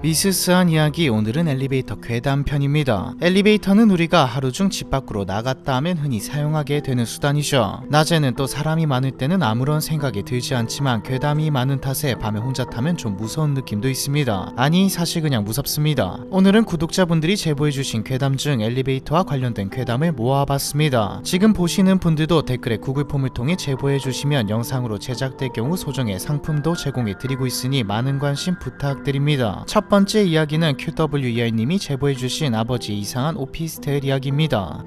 미스스한 이야기, 오늘은 엘리베이터 괴담 편입니다. 엘리베이터는 우리가 하루 중 집 밖으로 나갔다 하면 흔히 사용하게 되는 수단이죠. 낮에는 또 사람이 많을 때는 아무런 생각이 들지 않지만 괴담이 많은 탓에 밤에 혼자 타면 좀 무서운 느낌도 있습니다. 아니, 사실 그냥 무섭습니다. 오늘은 구독자분들이 제보해주신 괴담 중 엘리베이터와 관련된 괴담을 모아봤습니다. 지금 보시는 분들도 댓글에 구글폼을 통해 제보해주시면 영상으로 제작될 경우 소정의 상품도 제공해드리고 있으니 많은 관심 부탁드립니다. 첫 번째 이야기는 QWER님이 제보해주신 아버지의 이상한 오피스텔 이야기입니다.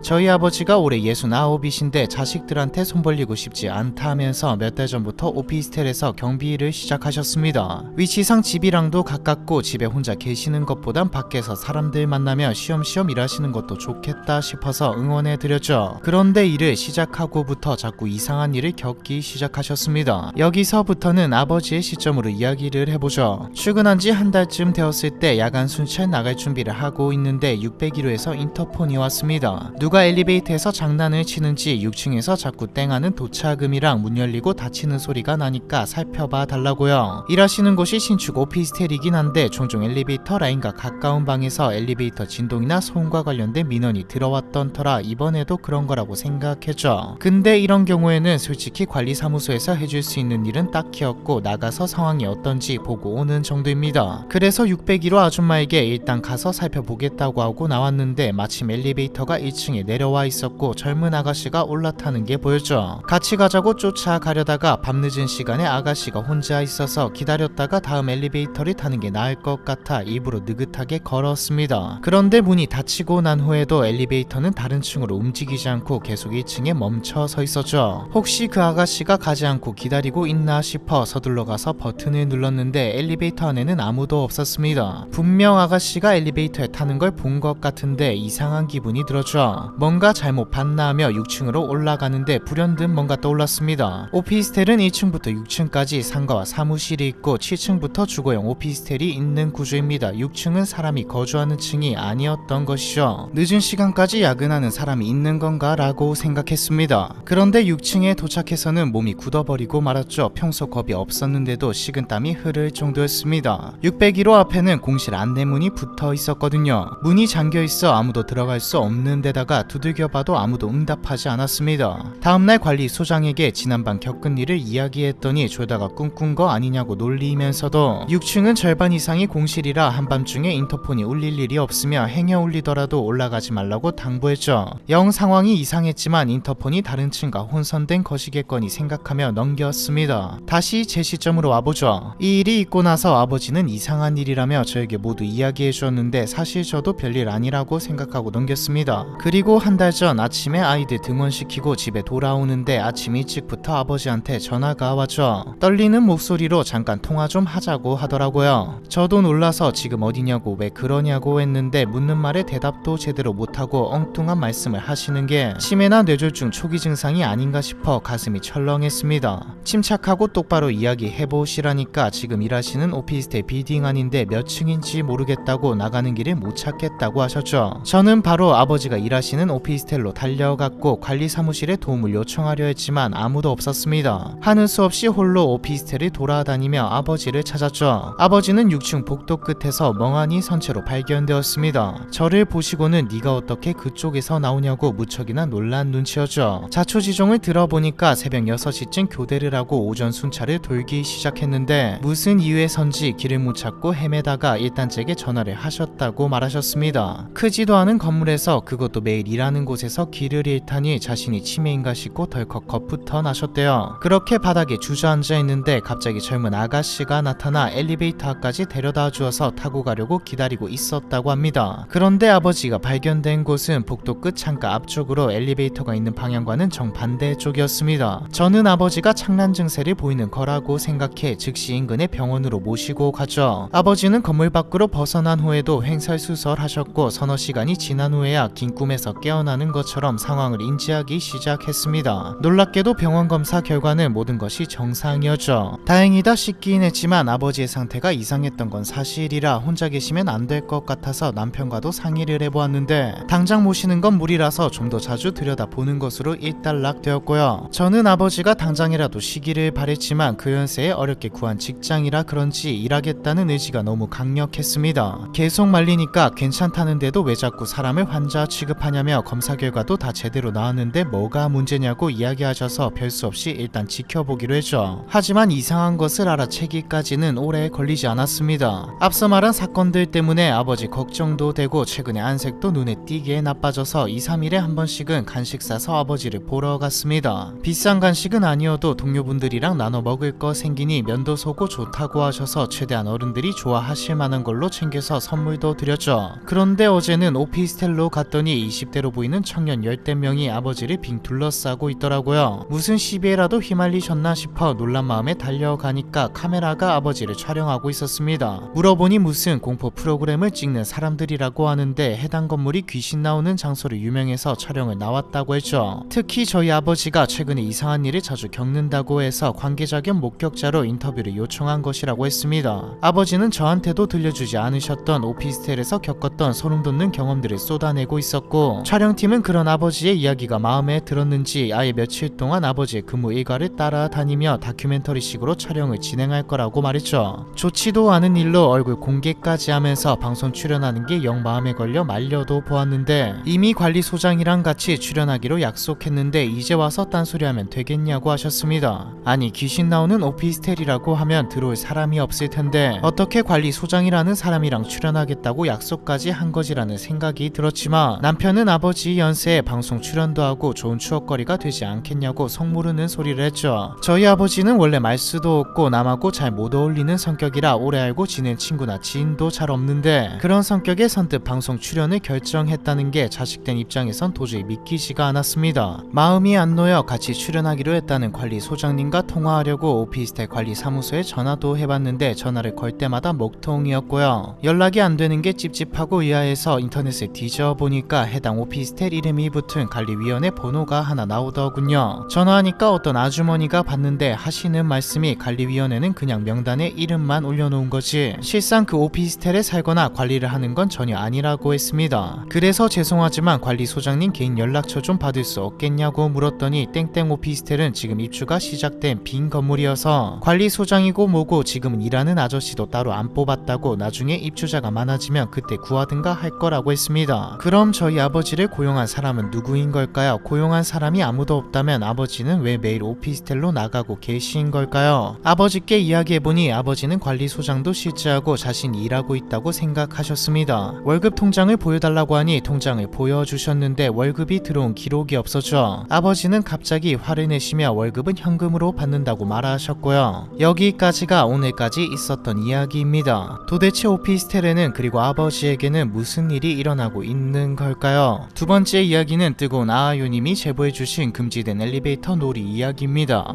저희 아버지가 올해 69이신데 자식들한테 손 벌리고 싶지 않다 하면서 몇 달 전부터 오피스텔에서 경비일을 시작하셨습니다. 위치상 집이랑도 가깝고 집에 혼자 계시는 것보단 밖에서 사람들 만나며 쉬엄쉬엄 일하시는 것도 좋겠다 싶어서 응원해드렸죠. 그런데 일을 시작하고부터 자꾸 이상한 일을 겪기 시작하셨습니다. 여기서부터는 아버지의 시점으로 이야기를 해보죠. 출근한 지 한 달쯤 되었을 때 야간 순찰 나갈 준비를 하고 있는데 601호에서 인터폰이 왔습니다. 누가 엘리베이터에서 장난을 치는지 6층에서 자꾸 땡하는 도차금이랑 문 열리고 닫히는 소리가 나니까 살펴봐 달라고요. 일하시는 곳이 신축 오피스텔이긴 한데 종종 엘리베이터 라인과 가까운 방에서 엘리베이터 진동이나 소음과 관련된 민원이 들어왔던 터라 이번에도 그런 거라고 생각했죠. 근데 이런 경우에는 솔직히 관리사무소에서 해줄 수 있는 일은 딱히 없고 나가서 상황이 어떤지 보고 오는 정도입니다. 그래서 601호 아줌마에게 일단 가서 살펴보겠다고 하고 나왔는데 마침 엘리베이터가 1층에 내려와 있었고 젊은 아가씨가 올라타는 게 보였죠. 같이 가자고 쫓아가려다가 밤늦은 시간에 아가씨가 혼자 있어서 기다렸다가 다음 엘리베이터를 타는 게 나을 것 같아 일부러 느긋하게 걸었습니다. 그런데 문이 닫히고 난 후에도 엘리베이터는 다른 층으로 움직이지 않고 계속 1층에 멈춰 서 있었죠. 혹시 그 아가씨가 가지 않고 기다리고 있나 싶어 서둘러 가서 버튼을 눌렀는데 엘리베이터 안에는 아무도 없었습니다. 분명 아가씨가 엘리베이터에 타는 걸 본 것 같은데 이상한 기분이 들었죠. 뭔가 잘못 봤나 하며 6층으로 올라가는데 불현듯 뭔가 떠올랐습니다. 오피스텔은 1층부터 6층까지 상가와 사무실이 있고 7층부터 주거용 오피스텔이 있는 구조입니다. 6층은 사람이 거주하는 층이 아니었던 것이죠. 늦은 시간까지 야근하는 사람이 있는 건가 라고 생각했습니다. 그런데 6층에 도착해서는 몸이 굳어버리고 말았죠. 평소 겁이 없었는데도 식은땀이 흐를 정도였습니다. 601호 앞에는 공실 안내문이 붙어 있었거든요. 문이 잠겨있어 아무도 들어갈 수 없는 데다가 두들겨봐도 아무도 응답하지 않았습니다. 다음날 관리소장에게 지난밤 겪은 일을 이야기했더니 졸다가 꿈꾼 거 아니냐고 놀리면서도 6층은 절반 이상이 공실이라 한밤중에 인터폰이 울릴 일이 없으며 행여 울리더라도 올라가지 말라고 당부했죠. 영 상황이 이상했지만 인터폰이 다른 층과 혼선된 것이겠거니 생각하며 넘겼습니다. 다시 제 시점으로 와보죠. 이 일이 있고 나서 아버지는 이상한 일이라며 저에게 모두 이야기해 주었는데 사실 저도 별일 아니라고 생각하고 넘겼습니다. 그리고 한 달 전 아침에 아이들 등원시키고 집에 돌아오는데 아침 일찍부터 아버지한테 전화가 왔죠. 떨리는 목소리로 잠깐 통화 좀 하자고 하더라고요. 저도 놀라서 지금 어디냐고 왜 그러냐고 했는데 묻는 말에 대답도 제대로 못하고 엉뚱한 말씀을 하시는 게 치매나 뇌졸중 초기 증상이 아닌가 싶어 가슴이 철렁했습니다. 침착하고 똑바로 이야기해보시라니까 지금 일하시는 오피스텔 빌딩 아닌데 몇 층인지 모르겠다고 나가는 길을 못 찾겠다고 하셨죠. 저는 바로 아버지가 일하시는 오피스텔로 달려갔고 관리사무실에 도움을 요청하려 했지만 아무도 없었습니다. 하는 수 없이 홀로 오피스텔을 돌아다니며 아버지를 찾았죠. 아버지는 6층 복도 끝에서 멍하니 선체로 발견되었습니다. 저를 보시고는 네가 어떻게 그쪽에서 나오냐고 무척이나 놀란 눈치였죠. 자초지종을 들어보니까 새벽 6시쯤 교대를 하고 오전 순찰을 돌기 시작했는데 무슨 이유에선지 길을 못 찾고 헤매다가 일단 제게 전화를 하셨다고 말하셨습니다. 크지도 않은 건물에서 그것도 매일 일하는 곳에서 길을 잃다니 자신이 치매인가 싶고 덜컥 겁부터 나셨대요. 그렇게 바닥에 주저앉아 있는데 갑자기 젊은 아가씨가 나타나 엘리베이터 앞까지 데려다 주어서 타고 가려고 기다리고 있었다고 합니다. 그런데 아버지가 발견된 곳은 복도 끝 창가 앞쪽으로 엘리베이터가 있는 방향과는 정반대 쪽이었습니다. 저는 아버지가 창란 증세를 보이는 거라고 생각해 즉시 인근의 병원으로 모시고 갔죠. 아버지는 건물 밖으로 벗어난 후에도 횡설수설하셨고 서너 시간이 지난 후에야 긴 꿈에서 깨어나는 것처럼 상황을 인지하기 시작했습니다. 놀랍게도 병원 검사 결과는 모든 것이 정상이었죠. 다행이다 싶긴 했지만 아버지의 상태가 이상했던 건 사실이라 혼자 계시면 안 될 것 같아서 남편과도 상의를 해보았는데 당장 모시는 건 무리라서 좀 더 자주 들여다보는 것으로 일단락되었고요. 저는 아버지가 당장이라도 쉬기를 바랬지만 그 연세에 어렵게 구한 직장이라 그런지 일하겠다는 의지가 너무 강력했습니다. 계속 말리니까 괜찮다는데도 왜 자꾸 사람을 환자 취급하냐며 검사 결과도 다 제대로 나왔는데 뭐가 문제냐고 이야기하셔서 별 수 없이 일단 지켜보기로 했죠. 하지만 이상한 것을 알아채기까지는 오래 걸리지 않았습니다. 앞서 말한 사건들 때문에 아버지 걱정도 되고 최근에 안색도 눈에 띄게 나빠져서 2, 3일에 한 번씩은 간식 사서 아버지를 보러 갔습니다. 비싼 간식은 아니어도 동료분들이랑 나눠 먹을 거 생기니 면도 서고 좋다고 하셔서 최대한 어른들이 좋아하실 만한 걸로 챙겨서 선물도 드렸죠. 그런데 어제는 오피스텔로 갔더니 20대로 보이는 청년 열댓 명이 아버지를 빙 둘러싸고 있더라고요. 무슨 시비에라도 휘말리셨나 싶어 놀란 마음에 달려가니까 카메라가 아버지를 촬영하고 있었습니다. 물어보니 무슨 공포 프로그램을 찍는 사람들이라고 하는데 해당 건물이 귀신 나오는 장소로 유명해서 촬영을 나왔다고 했죠. 특히 저희 아버지가 최근에 이상한 일을 자주 겪는다고 해서 관계자 겸 목격자로 인터뷰를 요청한 것이라고 했습니다. 아버지는 저한테도 들려주지 않으셨던 오피스텔에서 겪었던 소름 돋는 경험들을 쏟아내고 있었고 촬영팀은 그런 아버지의 이야기가 마음에 들었는지 아예 며칠 동안 아버지의 근무 일과를 따라다니며 다큐멘터리식으로 촬영을 진행할 거라고 말했죠. 좋지도 않은 일로 얼굴 공개까지 하면서 방송 출연하는 게 영 마음에 걸려 말려도 보았는데 이미 관리소장이랑 같이 출연하기로 약속했는데 이제 와서 딴소리하면 되겠냐고 하셨습니다. 아니 귀신 나오는 오피스텔이라고 하면 들어올 사람이 없을 텐데 어떻게 관리소장이라는 사람이랑 출연하겠다고 약속까지 한 거지라는 생각이 들었지만 남편은 아버지 연세에 방송 출연도 하고 좋은 추억거리가 되지 않겠냐고 속모르는 소리를 했죠. 저희 아버지는 원래 말수도 없고 남하고 잘 못 어울리는 성격이라 오래 알고 지낸 친구나 지인도 잘 없는데 그런 성격에 선뜻 방송 출연을 결정했다는 게 자식된 입장에선 도저히 믿기지가 않았습니다. 마음이 안 놓여 같이 출연하기로 했다는 관리소장님과 통화하려고 오피스텔 관리사무소에 전화도 해봤는데 전화를 걸 때마다 먹통이었고요. 연락이 안 되는 게 찝찝하고 의아해서 인터넷에 뒤져보니까 해당 오피스텔 이름이 붙은 관리위원회 번호가 하나 나오더군요. 전화하니까 어떤 아주머니가 받는데 하시는 말씀이 관리위원회는 그냥 명단에 이름만 올려놓은 거지 실상 그 오피스텔에 살거나 관리를 하는 건 전혀 아니라고 했습니다. 그래서 죄송하지만 관리소장님 개인 연락처 좀 받을 수 없겠냐고 물었더니 땡땡 오피스텔은 지금 입주가 시작된 빈 건물이어서 관리소장이고 뭐고 지금은 일하는 아저씨도 따로 안 뽑았다고 나중에 입주자가 많아지면 그때 구하든가 할 거라고 했습니다. 그럼 저희 아버지를 고용한 사람은 누구인 걸까요? 고용한 사람이 아무도 없다면 아버지는 왜 매일 오피스텔로 나가고 계신 걸까요? 아버지께 이야기해보니 아버지는 관리소장도 실제하고 자신이 일하고 있다고 생각하셨습니다. 월급 통장을 보여달라고 하니 통장을 보여주셨는데 월급이 들어온 기록이 없었죠. 아버지는 갑자기 화를 내시며 월급은 현금으로 받는다고 말하셨고요. 여기까지가 오늘까지 있었던 이야기입니다. 도대체 오피스텔에는 그리고 아버지에게는 무슨 일이 일어나고 있는 걸까요? 두 번째 이야기는 뜨거운 아아요님이 제보해주신 금지된 엘리베이터 놀이 이야기입니다.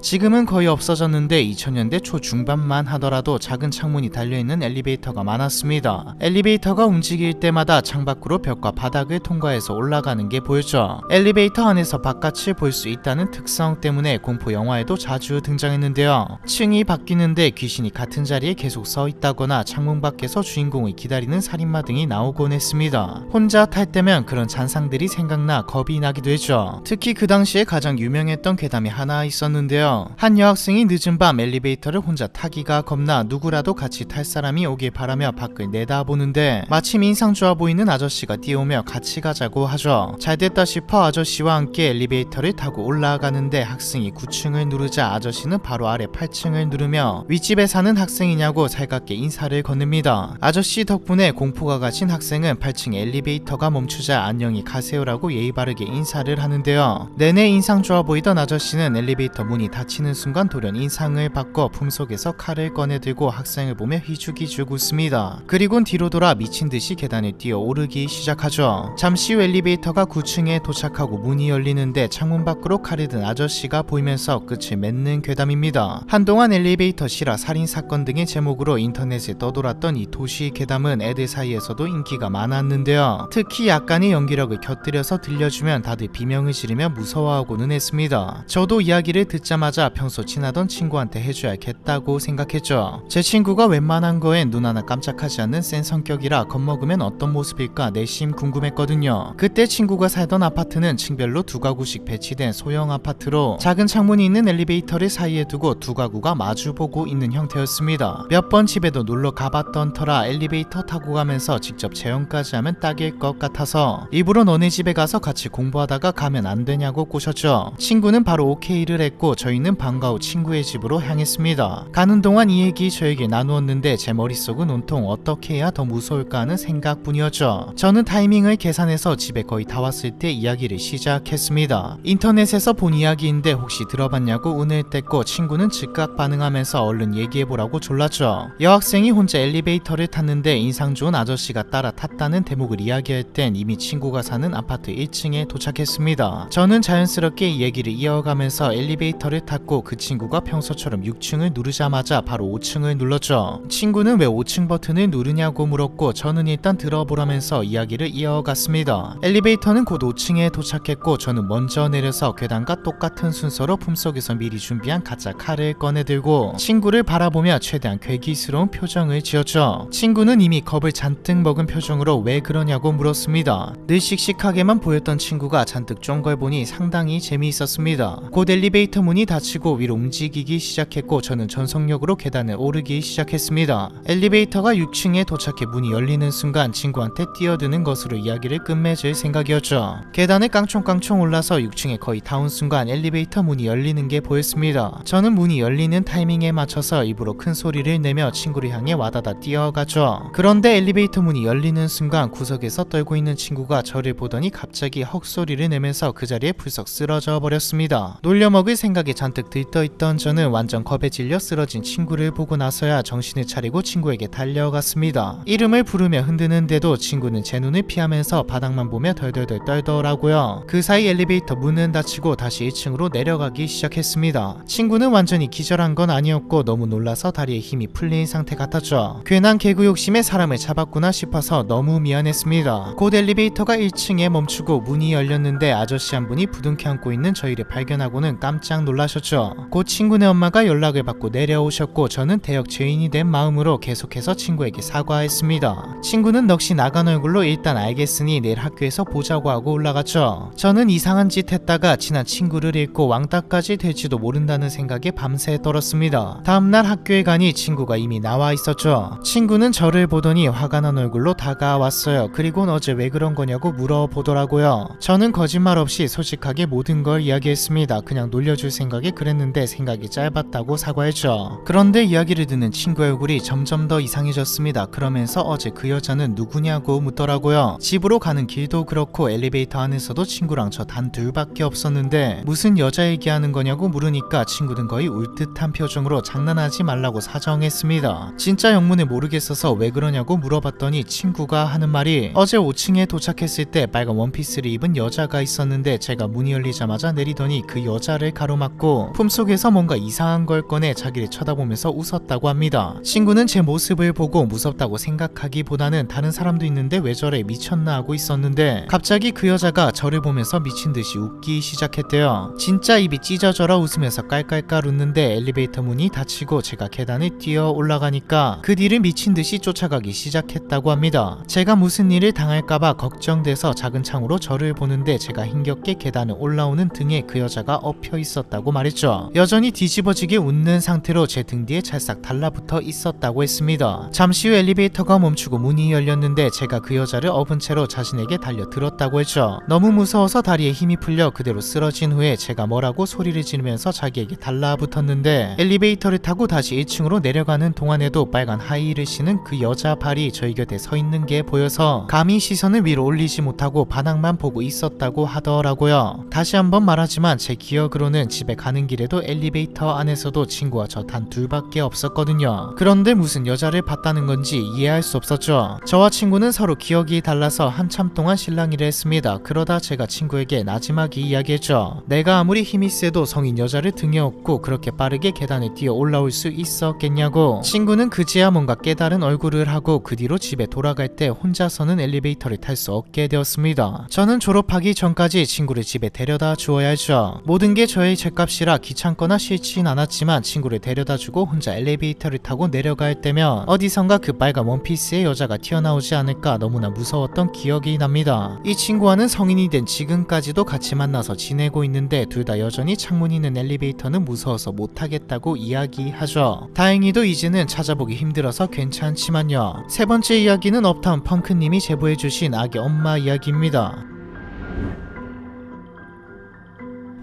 지금은 거의 없어졌는데 2000년대 초중반만 하더라도 작은 창문이 달려있는 엘리베이터가 많았습니다. 엘리베이터가 움직일 때마다 창밖으로 벽과 바닥을 통과해서 올라가는 게 보였죠. 엘리베이터 안에서 바깥을 볼 수 있다는 특성 때문에 공포 영화에도 자주 등장했는데요. 층이 바뀌는데 귀신이 같은 자리에 계속 서 있다거나 창문 밖에서 주인공을 기다리는 살인마 등이 나오곤 했습니다. 혼자 탈 때면 그런 잔상들이 생각나 겁이 나기도 했죠. 특히 그 당시에 가장 유명했던 괴담이 하나 있었는데요. 한 여학생이 늦은 밤 엘리베이터를 혼자 타기가 겁나 누구라도 같이 탈 사람이 오길 바라며 밖을 내다보는데 마침 인상 좋아 보이는 아저씨가 뛰어오며 같이 가자고 하죠. 잘됐다 싶어 아저씨와 함께 엘리베이터를 타고 올라가는데 학생이 9층을 누르자 아저씨는 바로 아래 8층을 누르며 윗집에 사는 학생이냐고 살갑게 인사를 건넵니다. 아저씨 덕분에 공포가 가신 학생은 8층 엘리베이터가 멈추자 안녕히 가세요라고 예의 바르게 인사를 하는데요. 내내 인상 좋아 보이던 아저씨는 엘리베이터 문이 닫히는 순간 돌연 인상을 바꿔 품속에서 칼을 꺼내들고 학생을 보며 희죽희죽 웃습니다. 그리곤 뒤로 돌아 미친듯이 계단을 뛰어오르기 시작하죠. 잠시 후 엘리베이터가 9층에 도착하고 문이 열리는데 창문 밖으로 칼을 든 아저씨가 보이면서 끝을 맺는 괴담입니다. 한동안 엘리베이터 실화 살인사건 등의 제목으로 인터넷에 떠돌았던 이 도시 괴담은 애들 사이에서도 인기가 많았는데요. 특히 약간의 연기력을 곁들여서 들려주면 다들 비명을 지르며 무서워하고는 했습니다. 저도 이야기를 듣자마자 평소 친하던 친구한테 해줘야겠다고 생각했죠. 제 친구가 웬만한 거엔 눈 하나 깜짝하지 않는 센 성격이라 겁먹으면 어떤 모습일까 내심 궁금했거든요. 그때 친구가 살던 아파트는 층별로 2가구씩 배치된 소형 아파트로 작은 창문이 있는 엘리베이터를 사이에 두고 2가구가 마주보고 있는 형태였습니다. 몇 번 집에도 놀러 가봤던 터라 엘리베이터 타고 가면서 직접 체험까지 하면 딱일 것 같아서 일부러 너네 집에 가서 같이 공부하다가 가면 안 되냐고 꼬셨죠. 친구는 바로 오케이를 했고 저희는 방과 후 친구의 집으로 향했습니다. 가는 동안 이 얘기 저 얘기 나누었는데 제 머릿속은 온통 어떻게 해야 더 무서울까 하는 생각뿐이었죠. 저는 타이밍을 계산해서 집에 거의 다 왔을 때 이야기를 시작했습니다. 인터넷에서 본 이야기인데 혹시 들어봤냐고 운을 뗐고 친구는 즉각 반응하면서 얼른 얘기해보라고 졸랐죠. 여학생이 혼자 엘리베이터를 탔는데 인상 좋은 아저씨가 따라 탔다는 대목을 이야기할 땐 이미 친구가 사는 아파트 1층에 도착했습니다. 저는 자연스럽게 이 얘기를 이어가면서 엘리베이터를 탔고 그 친구가 평소처럼 6층을 누르자마자 바로 5층을 눌렀죠. 친구는 왜 5층 버튼을 누르냐고 물었고 저는 일단 들어보라면서 이야기를 이어갔습니다. 엘리베이터는 곧 5층에 도착했고 저는 먼저 내려서 계단과 똑같은 순서로 품속에서 미리 준비한 가짜 칼을 꺼내들고 친구를 바라보며 최대한 괴기스러운 표정을 지었죠. 친구는 이미 겁을 잔뜩 먹은 표정으로 왜 그러냐고 물었습니다. 늘 씩씩하게만 보였던 친구가 잔뜩 쫀 걸 보니 상당히 재미있었습니다. 곧 엘리베이터 문이 닫히고 위로 움직이기 시작했고 저는 전속력으로 계단을 오르기 시작했습니다. 엘리베이터가 6층에 도착해 문이 열리는 순간 친구한테 뛰어드는 것으로 이야기를 끝맺을 생각이었죠. 계단을 깡총깡총 올라서 6층에 거의 닿은 순간 엘리베이터 문이 열리는 게 보였습니다. 저는 문이 열리는 타이밍에 맞춰서 입으로 큰 소리를 내며 친구를 향해 와다다 뛰어가죠. 그런데 엘리베이터 문이 열리는 순간 구석에서 떨고 있는 친구가 저를 보더니 갑자기 헉소리를 내면서 그 자리에 불썩 쓰러져 버렸습니다. 놀려먹을 생각에 잔뜩 들떠있던 저는 완전 겁에 질려 쓰러진 친구를 보고 나서야 정신을 차리고 친구에게 달려갔습니다. 이름을 부르며 흔드는데도 친구는 제 눈을 피하면서 바닥만 보며 덜덜덜 떨더라고요. 그 사이 엘리베이터 문은 닫히고 다시 1층으로 내려가기 시작했습니다. 친구는 완전히 기절한 건 아니었고 너무 놀라서 다리에 힘이 풀린 상태 같았죠. 괜한 개구 욕심에 사람을 잡았구나 싶어서 너무 미안했습니다. 곧 엘리베이터가 1층에 멈추고 문이 열렸는데 아저씨 한 분이 부둥켜 안고 있는 저희를 발견하고는 깜짝 놀라셨죠. 곧 친구네 엄마가 연락을 받고 내려오셨고 저는 대역 죄인이 된 마음으로 계속해서 친구에게 사과했습니다. 친구는 넋이 나간 얼굴로 일단 알겠으니 내일 학교에서 보자고 하고 올라갔죠. 저는 이상한 짓 했다가 친한 친구를 잃고 왕따까지 될지도 모른다는 생각에 밤새 떨었습니다. 다음날 학교에 가니 친구가 이미 나와 있었죠. 친구는 저를 보더니 화가 난 얼굴로 다가왔어요. 그리고 어제 왜 그런 거냐고 물어보더라고요. 저는 거짓말 없이 솔직하게 모든 걸 이야기했습니다. 그냥 놀려줄 생각에 그랬는데 생각이 짧았다고 사과했죠. 그런데 이야기를 듣는 친구의 얼굴이 점점 더 이상해졌습니다. 그러면서 어제 그 여자는 누구냐고 묻더라고요. 집으로 가는 길도 그렇고 엘리베이터 안에서도 친구랑 저 단 둘밖에 없었는데 무슨 여자 얘기하는 거냐고 물으니까 친구는 거의 울 듯한 표정으로 장난하지 말라고 사정했습니다. 진짜 영문을 모르겠어서 왜 그러냐고 물어봤더니 친구가 하는 말이 어제 5층에 도착했을 때 빨간 원피스를 입은 여자가 있었는데 제가 문이 열리자마자 내리더니 그 여자를 가로막고 품속에서 뭔가 이상한 걸 꺼내 자기를 쳐다보면서 웃었다고 합니다. 친구는 제 모습을 보고 무섭다고 생각하기보다는 다른 사람도 있는데 왜 저래 미쳤나 하고 있었는데 갑자기 그 여자가 저를 보면서 미친듯이 웃기 시작했대요. 진짜 입이 찢어져라 웃으면서 깔깔깔 웃는데 엘리베이터 문이 닫히고 제가 계단을 뛰어 올라가니까 그 뒤를 미친듯이 쫓아가기 시작했다고 합니다. 제가 무슨 일을 당할까봐 걱정돼서 작은 창으로 저를 보는데 제가 힘겹게 계단을 올라오는 등에 그 여자가 엎혀 있었다고 말했죠. 여전히 뒤집어지게 웃는 상태로 제 등 뒤에 찰싹 달라붙어 있었다고 했습니다. 잠시 후 엘리베이터가 멈추고 문이 열렸는데 제가 그 여자를 업은 채로 자신에게 달려들었다고 했죠. 너무 무서워서 다리에 힘이 풀려 그대로 쓰러진 후에 제가 뭐라고 소리를 지르면서 자기에게 달라붙었는데 엘리베이터를 타고 다시 1층으로 내려가는 동안에도 빨간 하이힐을 신은 그 여자 발이 저희 곁에 서 있는 게 보여서 감히 시선을 위로 올리지 못하고 바닥만 보고 있었다고 하더라고요. 다시 한번 말하지만 제 기억으로는 집에 가는 가는 길에도 엘리베이터 안에서도 친구와 저 단 둘밖에 없었거든요. 그런데 무슨 여자를 봤다는 건지 이해할 수 없었죠. 저와 친구는 서로 기억이 달라서 한참 동안 실랑이를 했습니다. 그러다 제가 친구에게 나지막이 이야기했죠. 내가 아무리 힘이 세도 성인 여자를 등에 업고 그렇게 빠르게 계단에 뛰어 올라올 수 있었겠냐고. 친구는 그제야 뭔가 깨달은 얼굴을 하고 그 뒤로 집에 돌아갈 때 혼자서는 엘리베이터를 탈 수 없게 되었습니다. 저는 졸업하기 전까지 친구를 집에 데려다 주어야 했죠. 모든 게 저의 죗값이라 귀찮거나 싫진 않았지만 친구를 데려다주고 혼자 엘리베이터를 타고 내려갈 때면 어디선가 그 빨간 원피스의 여자가 튀어나오지 않을까 너무나 무서웠던 기억이 납니다. 이 친구와는 성인이 된 지금까지도 같이 만나서 지내고 있는데 둘 다 여전히 창문 있는 엘리베이터는 무서워서 못타겠다고 이야기하죠. 다행히도 이제는 찾아보기 힘들어서 괜찮지만요. 세 번째 이야기는 업타운 펑크님이 제보해주신 아기 엄마 이야기입니다.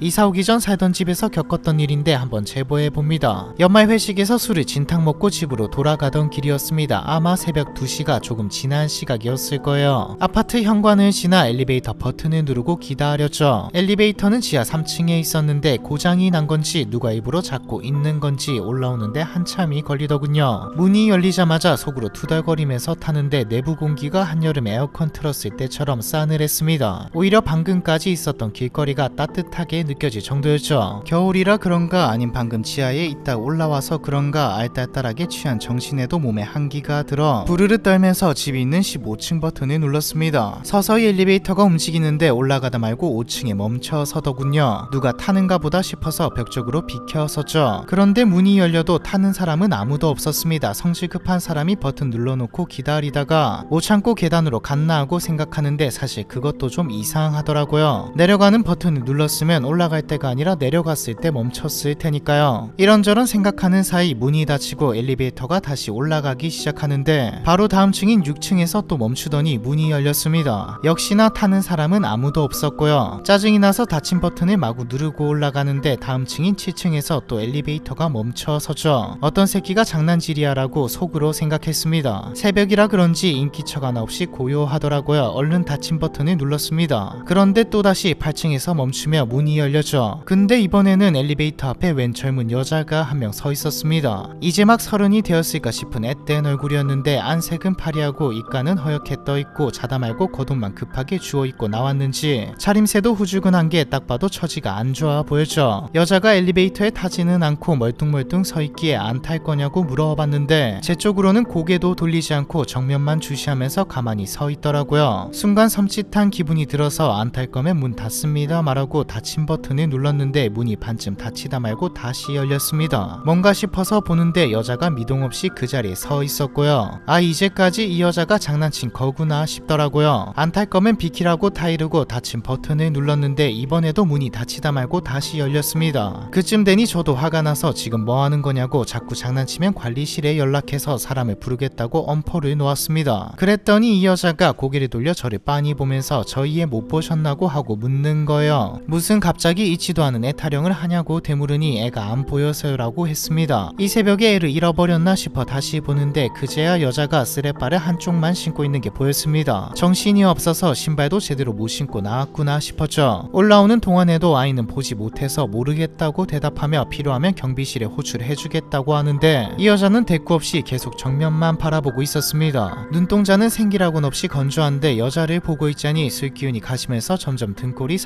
이사 오기 전 살던 집에서 겪었던 일인데 한번 제보해봅니다. 연말 회식에서 술을 진탕 먹고 집으로 돌아가던 길이었습니다. 아마 새벽 2시가 조금 지난 시각이었을 거예요. 아파트 현관을 지나 엘리베이터 버튼을 누르고 기다렸죠. 엘리베이터는 지하 3층에 있었는데 고장이 난 건지 누가 입으로 잡고 있는 건지 올라오는데 한참이 걸리더군요. 문이 열리자마자 속으로 투덜거리면서 타는데 내부 공기가 한여름 에어컨 틀었을 때처럼 싸늘했습니다. 오히려 방금까지 있었던 길거리가 따뜻하게 느껴질 정도였죠. 겨울이라 그런가 아님 방금 지하에 있다 올라와서 그런가 알딸딸하게 취한 정신에도 몸에 한기가 들어 부르르 떨면서 집이 있는 15층 버튼을 눌렀습니다. 서서히 엘리베이터가 움직이는데 올라가다 말고 5층에 멈춰 서더군요. 누가 타는가 보다 싶어서 벽 쪽으로 비켜섰죠. 그런데 문이 열려도 타는 사람은 아무도 없었습니다. 성질 급한 사람이 버튼 눌러놓고 기다리다가 못 참고 계단으로 갔나 하고 생각하는데 사실 그것도 좀 이상하더라고요. 내려가는 버튼을 눌렀으면 올라갈 때가 아니라 내려갔을 때 멈췄을 테니까요. 이런저런 생각하는 사이 문이 닫히고 엘리베이터가 다시 올라가기 시작하는데 바로 다음 층인 6층에서 또 멈추더니 문이 열렸습니다. 역시나 타는 사람은 아무도 없었고요. 짜증이 나서 닫힌 버튼을 마구 누르고 올라가는데 다음 층인 7층에서 또 엘리베이터가 멈춰서죠. 어떤 새끼가 장난질이야 라고 속으로 생각했습니다. 새벽이라 그런지 인기척 하나 없이 고요하더라고요. 얼른 닫힌 버튼을 눌렀습니다. 그런데 또다시 8층에서 멈추며 문이 열렸죠. 근데 이번에는 엘리베이터 앞에 웬 젊은 여자가 한 명 서 있었습니다. 이제 막 30이 되었을까 싶은 앳된 얼굴이었는데 안색은 파리하고 입가는 허옇게 떠있고 자다 말고 겉옷만 급하게 주워입고 나왔는지 차림새도 후줄근한 게 딱 봐도 처지가 안 좋아 보였죠. 여자가 엘리베이터에 타지는 않고 멀뚱멀뚱 서 있기에 안 탈 거냐고 물어봤는데 제 쪽으로는 고개도 돌리지 않고 정면만 주시하면서 가만히 서 있더라고요. 순간 섬찟한 기분이 들어서 안 탈 거면 문 닫습니다 말하고 닫힌 버튼을 눌렀는데 문이 반쯤 닫히다 말고 다시 열렸습니다. 뭔가 싶어서 보는데 여자가 미동없이 그 자리에 서 있었고요. 아, 이제까지 이 여자가 장난친 거구나 싶더라고요. 안 탈 거면 비키라고 타이르고 닫힌 버튼을 눌렀는데 이번에도 문이 닫히다 말고 다시 열렸습니다. 그쯤 되니 저도 화가 나서 지금 뭐 하는 거냐고 자꾸 장난치면 관리실에 연락해서 사람을 부르겠다고 엄포를 놓았습니다. 그랬더니 이 여자가 고개를 돌려 저를 빤히 보면서 저희 애 못 보셨나고 하고 묻는 거예요. 무슨 갑자기 있지도 않은 애 타령을 하냐고 되물으니 애가 안 보여서요 라고 했습니다. 이 새벽에 애를 잃어버렸나 싶어 다시 보는데 그제야 여자가 쓰레빠를 한쪽만 신고 있는 게 보였습니다. 정신이 없어서 신발도 제대로 못 신고 나왔구나 싶었죠. 올라오는 동안에도 아이는 보지 못해서 모르겠다고 대답하며 필요하면 경비실에 호출해주겠다고 하는데 이 여자는 대꾸 없이 계속 정면만 바라보고 있었습니다. 눈동자는 생기라고는 없이 건조한데 여자를 보고 있자니 술기운이 가시면서 점점 등골이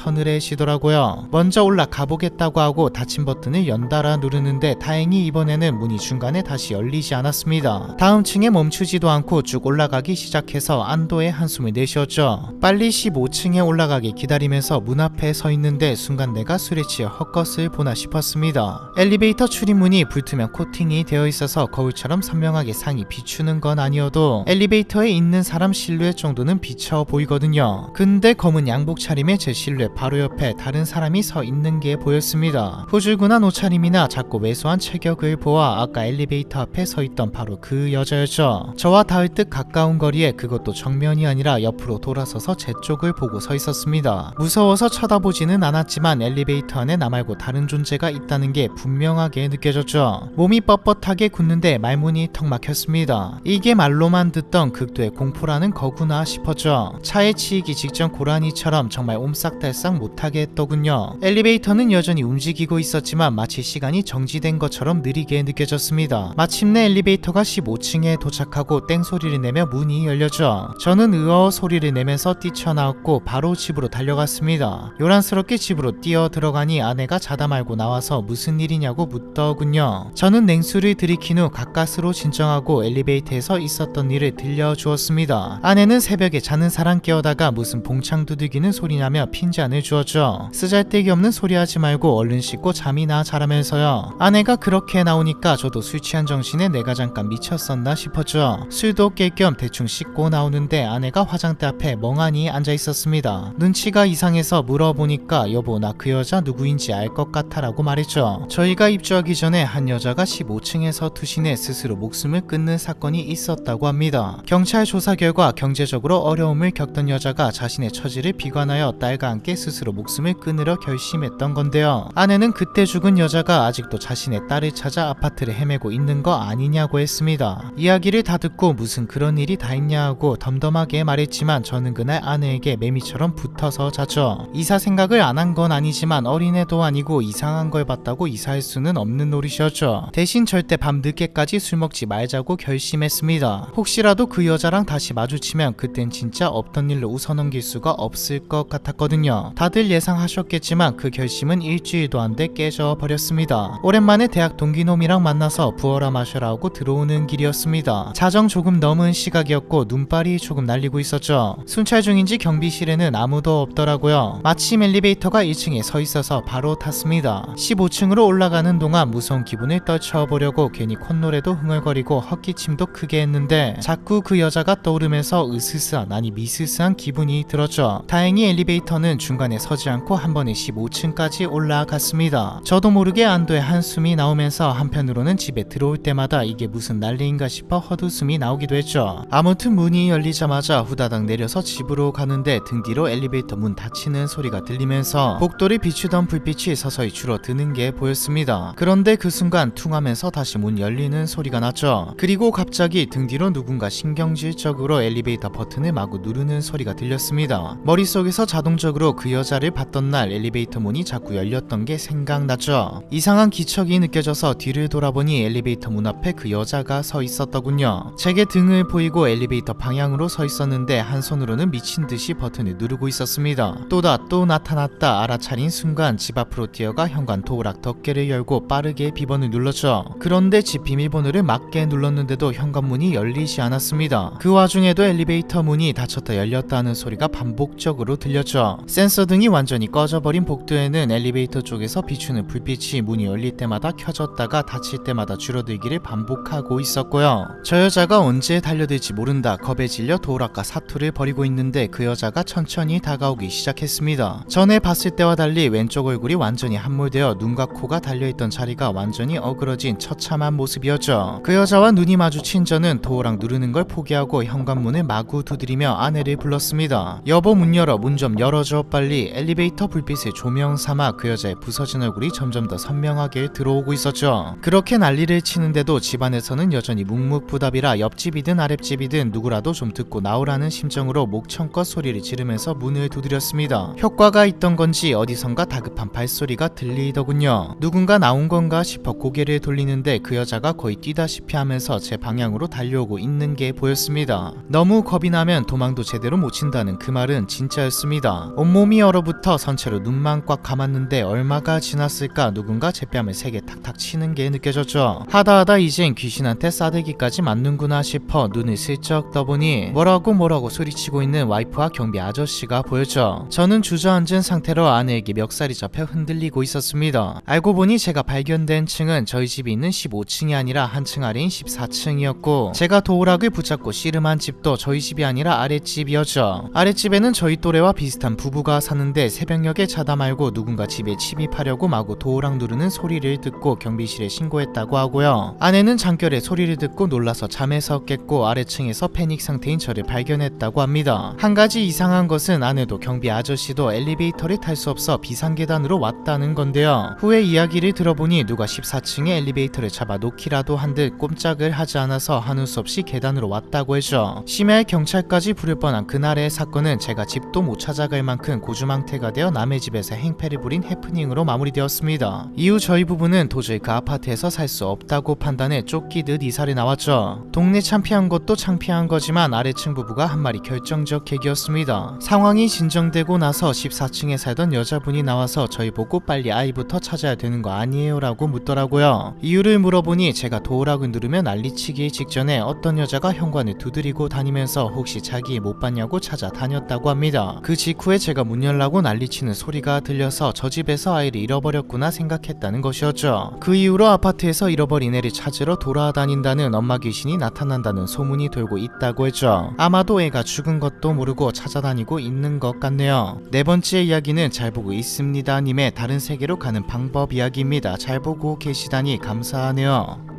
서늘해지더라고요. 먼저 올라가 보겠다고 하고 닫힌 버튼을 연달아 누르는데 다행히 이번에는 문이 중간에 다시 열리지 않았습니다. 다음 층에 멈추지도 않고 쭉 올라가기 시작해서 안도의 한숨을 내쉬었죠. 빨리 15층에 올라가기 기다리면서 문 앞에 서 있는데 순간 내가 술에 취해 헛것을 보나 싶었습니다. 엘리베이터 출입문이 불투명 코팅이 되어 있어서 거울처럼 선명하게 상이 비추는 건 아니어도 엘리베이터에 있는 사람 실루엣 정도는 비쳐 보이거든요. 근데 검은 양복 차림의 제 실루엣 바로 옆에 다른 사람이 서 있는 게 보였습니다. 후줄근한 옷차림이나 작고 왜소한 체격을 보아 아까 엘리베이터 앞에 서 있던 바로 그 여자였죠. 저와 닿을 듯 가까운 거리에 그것도 정면이 아니라 옆으로 돌아서서 제 쪽을 보고 서 있었습니다. 무서워서 쳐다보지는 않았지만 엘리베이터 안에 나 말고 다른 존재가 있다는 게 분명하게 느껴졌죠. 몸이 뻣뻣하게 굳는데 말문이 턱 막혔습니다. 이게 말로만 듣던 극도의 공포라는 거구나 싶었죠. 차에 치이기 직전 고라니처럼 정말 옴싹달싹 못하게 했더군요. 했죠. 엘리베이터는 여전히 움직이고 있었지만 마치 시간이 정지된 것처럼 느리게 느껴졌습니다. 마침내 엘리베이터가 15층에 도착하고 땡소리를 내며 문이 열렸죠. 저는 으어 소리를 내면서 뛰쳐나왔고 바로 집으로 달려갔습니다. 요란스럽게 집으로 뛰어 들어가니 아내가 자다 말고 나와서 무슨 일이냐고 묻더군요. 저는 냉수를 들이킨 후 가까스로 진정하고 엘리베이터에서 있었던 일을 들려주었습니다. 아내는 새벽에 자는 사람 깨우다가 무슨 봉창 두들기는 소리냐며 핀잔을 주었죠. 쓰잘데기 없는 소리 하지 말고 얼른 씻고 잠이나 자라면서요. 아내가 그렇게 나오니까 저도 술 취한 정신에 내가 잠깐 미쳤었나 싶었죠. 술도 깰 겸 대충 씻고 나오는데 아내가 화장대 앞에 멍하니 앉아 있었습니다. 눈치가 이상해서 물어보니까 여보 나 그 여자 누구인지 알 것 같아 라고 말했죠. 저희가 입주하기 전에 한 여자가 15층에서 투신해 스스로 목숨을 끊는 사건이 있었다고 합니다. 경찰 조사 결과 경제적으로 어려움을 겪던 여자가 자신의 처지를 비관하여 딸과 함께 스스로 목숨을 끊으려 결심했던 건데요. 아내는 그때 죽은 여자가 아직도 자신의 딸을 찾아 아파트를 헤매고 있는 거 아니냐고 했습니다. 이야기를 다 듣고 무슨 그런 일이 다 있냐 하고 덤덤하게 말했지만 저는 그날 아내에게 매미처럼 붙어서 잤죠. 이사 생각을 안 한 건 아니지만 어린애도 아니고 이상한 걸 봤다고 이사할 수는 없는 노릇이었죠. 대신 절대 밤 늦게까지 술 먹지 말자고 결심했습니다. 혹시라도 그 여자랑 다시 마주치면 그땐 진짜 없던 일로 웃어넘길 수가 없을 것 같았거든요. 다들 예상하셨겠지만 그 결심은 일주일도 안 돼 깨져 버렸습니다. 오랜만에 대학 동기놈이랑 만나서 부어라 마셔라 하고 들어오는 길이었습니다. 자정 조금 넘은 시각이었고 눈발이 조금 날리고 있었죠. 순찰 중인지 경비실에는 아무도 없더라고요. 마침 엘리베이터가 1층에 서 있어서 바로 탔습니다. 15층으로 올라가는 동안 무서운 기분을 떨쳐보려고 괜히 콧노래도 흥얼거리고 헛기침도 크게 했는데 자꾸 그 여자가 떠오르면서 으스스한 아니 미스스한 기분이 들었죠. 다행히 엘리베이터는 중간에 서지 않고 한 번에 15층까지 올라갔습니다. 저도 모르게 안도의 한숨이 나오면서 한편으로는 집에 들어올 때마다 이게 무슨 난리인가 싶어 헛웃음이 나오기도 했죠. 아무튼 문이 열리자마자 후다닥 내려서 집으로 가는데 등 뒤로 엘리베이터 문 닫히는 소리가 들리면서 복도를 비추던 불빛이 서서히 줄어드는 게 보였습니다. 그런데 그 순간 퉁하면서 다시 문 열리는 소리가 났죠. 그리고 갑자기 등 뒤로 누군가 신경질적으로 엘리베이터 버튼을 마구 누르는 소리가 들렸습니다. 머릿속에서 자동적으로 그 여자를 봤던 날 엘리베이터 문이 자꾸 열렸던 게 생각났죠. 이상한 기척이 느껴져서 뒤를 돌아보니 엘리베이터 문 앞에 그 여자가 서 있었더군요. 제게 등을 보이고 엘리베이터 방향으로 서 있었는데 한 손으로는 미친 듯이 버튼을 누르고 있었습니다. 또 나타났다 알아차린 순간 집 앞으로 뛰어가 현관 도어락 덮개를 열고 빠르게 비번을 눌렀죠. 그런데 집 비밀번호를 맞게 눌렀는데도 현관문이 열리지 않았습니다. 그 와중에도 엘리베이터 문이 닫혔다 열렸다 하는 소리가 반복적으로 들렸죠. 센서 등이 완전히 꺼져버린 복도에는 엘리베이터 쪽에서 비추는 불빛이 문이 열릴 때마다 켜졌다가 닫힐 때마다 줄어들기를 반복하고 있었고요. 저 여자가 언제 달려들지 모른다 겁에 질려 도어락과 사투를 벌이고 있는데 그 여자가 천천히 다가오기 시작했습니다. 전에 봤을 때와 달리 왼쪽 얼굴이 완전히 함몰되어 눈과 코가 달려있던 자리가 완전히 어그러진 처참한 모습이었죠. 그 여자와 눈이 마주친 저는 도어락 누르는 걸 포기하고 현관문을 마구 두드리며 아내를 불렀습니다. 여보 문 열어 문 좀 열어줘 빨리. 엘리베이터 불빛을 조명 삼아 그 여자의 부서진 얼굴이 점점 더 선명하게 들어오고 있었죠. 그렇게 난리를 치는데도 집안에서는 여전히 묵묵부답이라 옆집이든 아랫집이든 누구라도 좀 듣고 나오라는 심정으로 목청껏 소리를 지르면서 문을 두드렸습니다. 효과가 있던 건지 어디선가 다급한 발소리가 들리더군요. 누군가 나온 건가 싶어 고개를 돌리는데 그 여자가 거의 뛰다시피 하면서 제 방향으로 달려오고 있는 게 보였습니다. 너무 겁이 나면 도망도 제대로 못 친다는 그 말은 진짜였습니다. 온몸이 얼어붙어 선체로 눈만 꽉 감았는데 얼마가 지났을까 누군가 제 뺨을 세게 탁탁 치는 게 느껴졌죠. 하다하다 이젠 귀신한테 싸대기까지 맞는구나 싶어 눈을 슬쩍 떠보니 뭐라고 소리치고 있는 와이프와 경비 아저씨가 보였죠. 저는 주저앉은 상태로 아내에게 멱살이 잡혀 흔들리고 있었습니다. 알고 보니 제가 발견된 층은 저희 집이 있는 15층이 아니라 한층 아래인 14층이었고 제가 도어락을 붙잡고 씨름한 집도 저희 집이 아니라 아랫집이었죠. 아랫집에는 저희 또래와 비슷한 부부가 사는데 새벽녘에 자다 말고 누군가 집에 침입하려고 마구 도어락 누르는 소리를 듣고 경비실에 신고했다고 하고요. 아내는 잠결에 소리를 듣고 놀라서 잠에서 깼고 아래층에서 패닉 상태인 저를 발견했다고 합니다. 한 가지 이상한 것은 아내도 경비 아저씨도 엘리베이터를 탈 수 없어 비상계단으로 왔다는 건데요. 후에 이야기를 들어보니 누가 14층에 엘리베이터를 잡아 놓기라도 한 듯 꼼짝을 하지 않아서 하는 수 없이 계단으로 왔다고 했죠. 심야에 경찰까지 부를 뻔한 그날의 사건은 제가 집도 못 찾아갈 만큼 고주망태가 되어 남의 집에 집에서 행패를 부린 해프닝으로 마무리되었습니다. 이후 저희 부부는 도저히 그 아파트에서 살 수 없다고 판단해 쫓기듯 이사를 나왔죠. 동네 창피한 것도 창피한 거지만 아래층 부부가 한 말이 결정적 계기였습니다. 상황이 진정되고 나서 14층에 살던 여자분이 나와서 저희 보고 빨리 아이부터 찾아야 되는 거 아니에요? 라고 묻더라고요. 이유를 물어보니 제가 도어락을 누르며 난리치기 직전에 어떤 여자가 현관을 두드리고 다니면서 혹시 자기 못 봤냐고 찾아다녔다고 합니다. 그 직후에 제가 문 열라고 난리치는 소리가 들려서 저 집에서 아이를 잃어버렸구나 생각했다는 것이었죠. 그 이후로 아파트에서 잃어버린 애를 찾으러 돌아다닌다는 엄마 귀신이 나타난다는 소문이 돌고 있다고 했죠. 아마도 애가 죽은 것도 모르고 찾아다니고 있는 것 같네요. 네 번째 이야기는 잘 보고 있습니다 님의 다른 세계로 가는 방법 이야기입니다. 잘 보고 계시다니 감사하네요.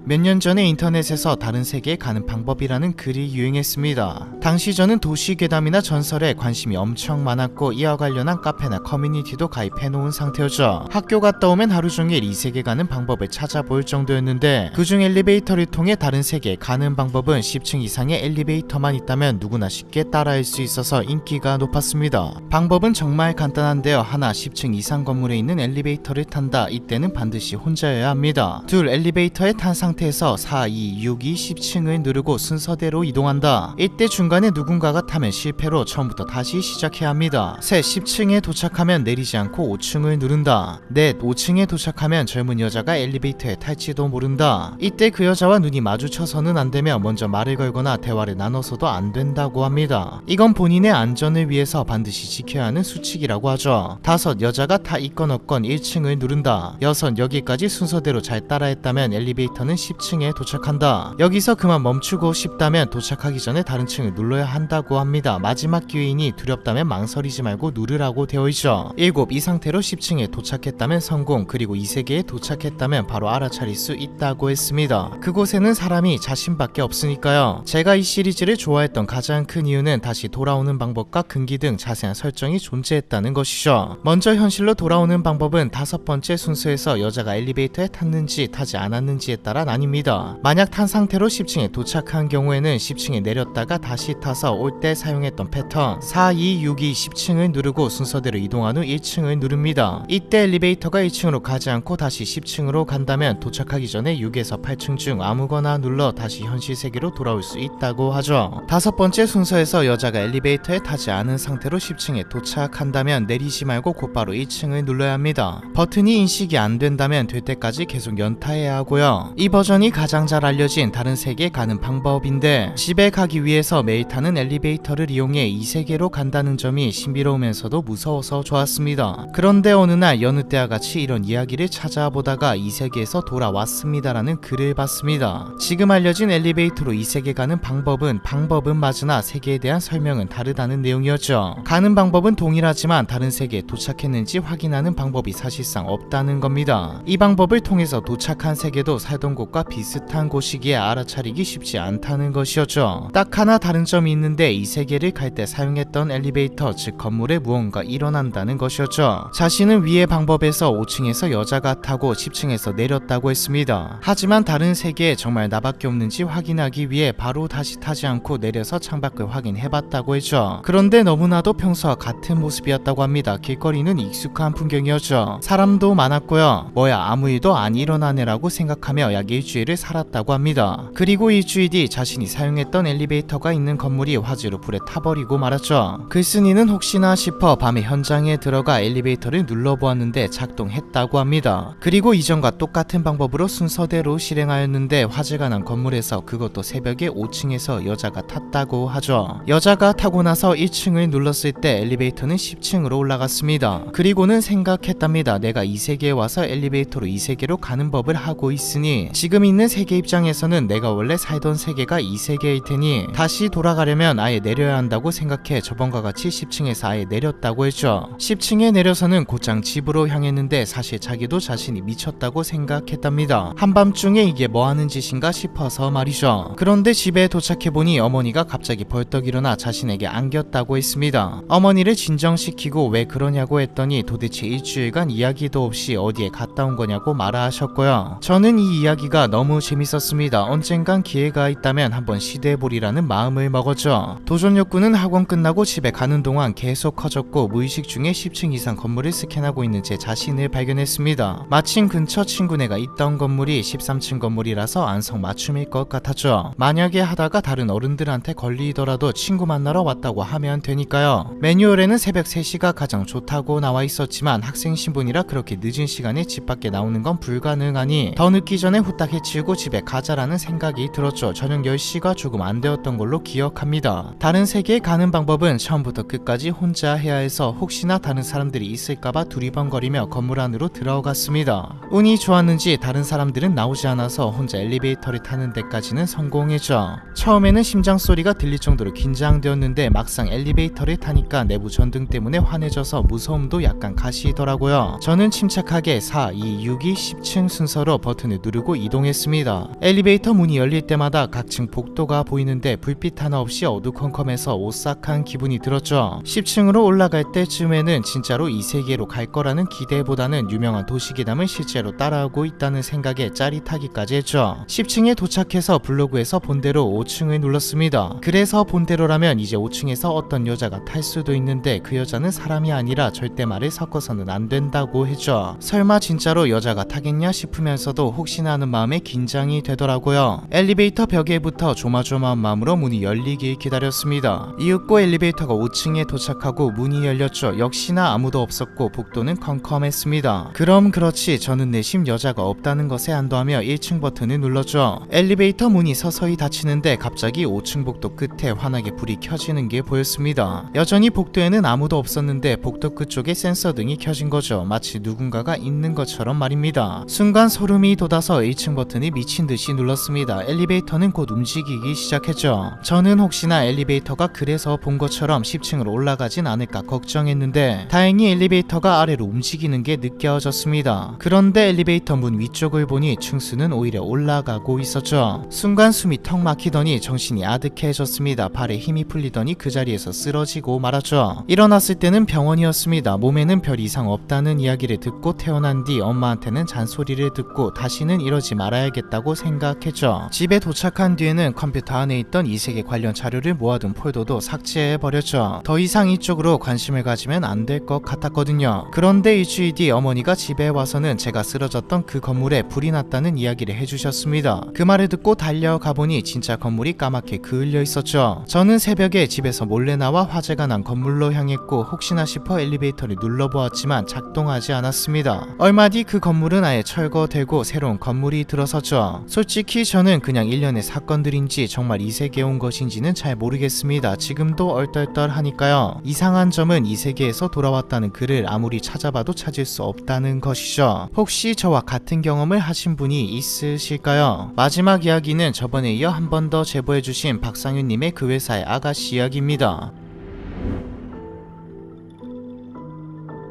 몇 년 전에 인터넷에서 다른 세계에 가는 방법이라는 글이 유행했습니다. 당시 저는 도시 괴담이나 전설에 관심이 엄청 많았고 이와 관련한 카페나 커뮤니티도 가입해놓은 상태였죠. 학교 갔다 오면 하루 종일 이 세계 가는 방법을 찾아볼 정도였는데 그중 엘리베이터를 통해 다른 세계에 가는 방법은 10층 이상의 엘리베이터만 있다면 누구나 쉽게 따라할 수 있어서 인기가 높았습니다. 방법은 정말 간단한데요. 하나, 10층 이상 건물에 있는 엘리베이터를 탄다. 이때는 반드시 혼자여야 합니다. 둘, 엘리베이터에 탄 상태에서 4, 2, 6, 2, 10층을 누르고 순서대로 이동한다. 이때 중간에 누군가가 타면 실패로 처음부터 다시 시작해야 합니다. 셋, 10층에 도착하면 내리지 않고 5층을 누른다. 넷, 5층에 도착하면 젊은 여자가 엘리베이터에 탈지도 모른다. 이때 그 여자와 눈이 마주쳐서는 안되며 먼저 말을 걸거나 대화를 나눠서도 안된다고 합니다. 이건 본인의 안전을 위해서 반드시 지켜야 하는 수칙이라고 하죠. 다섯, 여자가 타 있건 없건 1층을 누른다. 여섯, 여기까지 순서대로 잘 따라했다면 엘리베이터는 10층에 도착한다. 여기서 그만 멈추고 싶다면 도착하기 전에 다른 층을 눌러야 한다고 합니다. 마지막 기회이니 두렵다면 망설이지 말고 누르라고 되어있죠. 7. 이 상태로 10층에 도착했다면 성공, 그리고 이 세계에 도착했다면 바로 알아차릴 수 있다고 했습니다. 그곳에는 사람이 자신밖에 없으니까요. 제가 이 시리즈를 좋아했던 가장 큰 이유는 다시 돌아오는 방법과 금기 등 자세한 설정이 존재했다는 것이죠. 먼저 현실로 돌아오는 방법은 5번째 순서에서 여자가 엘리베이터에 탔는지 타지 않았는지에 따라 아닙니다. 만약 탄 상태로 10층에 도착한 경우에는 10층에 내렸다가 다시 타서 올 때 사용했던 패턴 4, 2, 6, 2, 10층을 누르고 순서대로 이동한 후 1층을 누릅니다. 이때 엘리베이터가 1층으로 가지 않고 다시 10층으로 간다면 도착하기 전에 6에서 8층 중 아무거나 눌러 다시 현실 세계로 돌아올 수 있다고 하죠. 5번째 순서에서 여자가 엘리베이터에 타지 않은 상태로 10층에 도착한다면 내리지 말고 곧바로 1층을 눌러야 합니다. 버튼이 인식이 안 된다면 될 때까지 계속 연타해야 하고요. 이 버전이 가장 잘 알려진 다른 세계에 가는 방법인데 집에 가기 위해서 매일 타는 엘리베이터를 이용해 이 세계로 간다는 점이 신비로우면서도 무서워서 좋았습니다. 그런데 어느 날 여느 때와 같이 이런 이야기를 찾아보다가 이 세계에서 돌아왔습니다라는 글을 봤습니다. 지금 알려진 엘리베이터로 이 세계 가는 방법은 맞으나 세계에 대한 설명은 다르다는 내용이었죠. 가는 방법은 동일하지만 다른 세계에 도착했는지 확인하는 방법이 사실상 없다는 겁니다. 이 방법을 통해서 도착한 세계도 살던 곳과 비슷한 곳이기에 알아차리기 쉽지 않다는 것이었죠. 딱 하나 다른 점이 있는데 이 세계를 갈 때 사용했던 엘리베이터, 즉 건물에 무언가 일어난다는 것이었죠. 자신은 위의 방법에서 5층에서 여자가 타고 10층에서 내렸다고 했습니다. 하지만 다른 세계에 정말 나밖에 없는지 확인하기 위해 바로 다시 타지 않고 내려서 창밖을 확인해봤다고 했죠. 그런데 너무나도 평소와 같은 모습이었다고 합니다. 길거리는 익숙한 풍경이었죠. 사람도 많았고요. 뭐야 아무 일도 안 일어나네라고 생각하며 약 일주일을 살았다고 합니다. 그리고 일주일 뒤 자신이 사용했던 엘리베이터가 있는 건물이 화재로 불에 타버리고 말았죠. 글쓴이는 혹시나 싶어 밤에 현장에 들어가 엘리베이터를 눌러보았는데 작동했다고 합니다. 그리고 이전과 똑같은 방법으로 순서대로 실행하였는데 화재가 난 건물에서 그것도 새벽에 5층에서 여자가 탔다고 하죠. 여자가 타고 나서 1층을 눌렀을 때 엘리베이터는 10층으로 올라갔습니다. 그리고는 생각했답니다. 내가 이 세계에 와서 엘리베이터로 이 세계로 가는 법을 하고 있으니 지금 있는 세계 입장에서는 내가 원래 살던 세계가 이 세계일 테니 다시 돌아가려면 아예 내려야 한다고 생각해 저번과 같이 10층에서 아예 내렸다고 했죠. 10층에 내려서는 곧장 집으로 향했는데 사실 자기도 자신이 미쳤다고 생각했답니다. 한밤중에 이게 뭐하는 짓인가 싶어서 말이죠. 그런데 집에 도착해보니 어머니가 갑자기 벌떡 일어나 자신에게 안겼다고 했습니다. 어머니를 진정시키고 왜 그러냐고 했더니 도대체 일주일간 이야기도 없이 어디에 갔다 온 거냐고 말하셨고요. 저는 이 이야기가 하기가 너무 재밌었습니다. 언젠간 기회가 있다면 한번 시도해보리라는 마음을 먹었죠. 도전 욕구는 학원 끝나고 집에 가는 동안 계속 커졌고 무의식 중에 10층 이상 건물을 스캔하고 있는 제 자신을 발견했습니다. 마침 근처 친구네가 있던 건물이 13층 건물이라서 안성맞춤일 것 같았죠. 만약에 하다가 다른 어른들한테 걸리더라도 친구 만나러 왔다고 하면 되니까요. 매뉴얼에는 새벽 3시가 가장 좋다고 나와 있었지만 학생 신분이라 그렇게 늦은 시간에 집 밖에 나오는 건 불가능하니 더 늦기 전에 후딱 해치우고 집에 가자라는 생각이 들었죠. 저녁 10시가 조금 안 되었던 걸로 기억합니다. 다른 세계에 가는 방법은 처음부터 끝까지 혼자 해야 해서 혹시나 다른 사람들이 있을까봐 두리번거리며 건물 안으로 들어갔습니다. 운이 좋았는지 다른 사람들은 나오지 않아서 혼자 엘리베이터를 타는 데까지는 성공했죠. 처음에는 심장 소리가 들릴 정도로 긴장되었는데 막상 엘리베이터를 타니까 내부 전등 때문에 환해져서 무서움도 약간 가시더라고요. 저는 침착하게 4, 2, 6이 10층 순서로 버튼을 누르고 이동했습니다. 엘리베이터 문이 열릴 때마다 각층 복도가 보이는데 불빛 하나 없이 어두컴컴해서 오싹한 기분이 들었죠. 10층으로 올라갈 때쯤에는 진짜로 이 세계로 갈 거라는 기대보다는 유명한 도시계담을 실제로 따라하고 있다는 생각에 짜릿하기까지 했죠. 10층에 도착해서 블로그에서 본대로 5층을 눌렀습니다. 그래서 본대로라면 이제 5층에서 어떤 여자가 탈 수도 있는데 그 여자는 사람이 아니라 절대 말을 섞어서는 안 된다고 했죠. 설마 진짜로 여자가 타겠냐 싶으면서도 혹시나 하는 마음에 긴장이 되더라고요. 엘리베이터 벽에부터 조마조마한 마음으로 문이 열리길 기다렸습니다. 이윽고 엘리베이터가 5층에 도착하고 문이 열렸죠. 역시나 아무도 없었고 복도는 컴컴했습니다. 그럼 그렇지, 저는 내심 여자가 없다는 것에 안도하며 1층 버튼을 눌렀죠. 엘리베이터 문이 서서히 닫히는데 갑자기 5층 복도 끝에 환하게 불이 켜지는 게 보였습니다. 여전히 복도에는 아무도 없었는데 복도 끝쪽에 센서등이 켜진 거죠. 마치 누군가가 있는 것처럼 말입니다. 순간 소름이 돋아서 1층 버튼을 미친듯이 눌렀습니다. 엘리베이터는 곧 움직이기 시작했죠. 저는 혹시나 엘리베이터가 그래서 본 것처럼 10층으로 올라가진 않을까 걱정했는데 다행히 엘리베이터가 아래로 움직이는 게 느껴졌습니다. 그런데 엘리베이터 문 위쪽을 보니 층수는 오히려 올라가고 있었죠. 순간 숨이 턱 막히더니 정신이 아득해졌습니다. 발에 힘이 풀리더니 그 자리에서 쓰러지고 말았죠. 일어났을 때는 병원이었습니다. 몸에는 별 이상 없다는 이야기를 듣고 태어난 뒤 엄마한테는 잔소리를 듣고 다시는 이러지 말아야겠다고 생각했죠. 집에 도착한 뒤에는 컴퓨터 안에 있던 이 세계 관련 자료를 모아둔 폴더도 삭제해버렸죠. 더 이상 이쪽으로 관심을 가지면 안 될 것 같았거든요. 그런데 일주일 뒤 어머니가 집에 와서는 제가 쓰러졌던 그 건물에 불이 났다는 이야기를 해주셨습니다. 그 말을 듣고 달려가 보니 진짜 건물이 까맣게 그을려 있었죠. 저는 새벽에 집에서 몰래 나와 화재가 난 건물로 향했고 혹시나 싶어 엘리베이터를 눌러보았지만 작동하지 않았습니다. 얼마 뒤 그 건물은 아예 철거되고 새로운 건물이 들어섰죠. 솔직히 저는 그냥 일련의 사건들인지 정말 이 세계에 온 것인지는 잘 모르겠습니다. 지금도 얼떨떨하니까요. 이상한 점은 이 세계에서 돌아왔다는 글을 아무리 찾아봐도 찾을 수 없다는 것이죠. 혹시 저와 같은 경험을 하신 분이 있으실까요? 마지막 이야기는 저번에 이어 한 번 더 제보해주신 박상윤님의 그 회사의 아가씨 이야기입니다.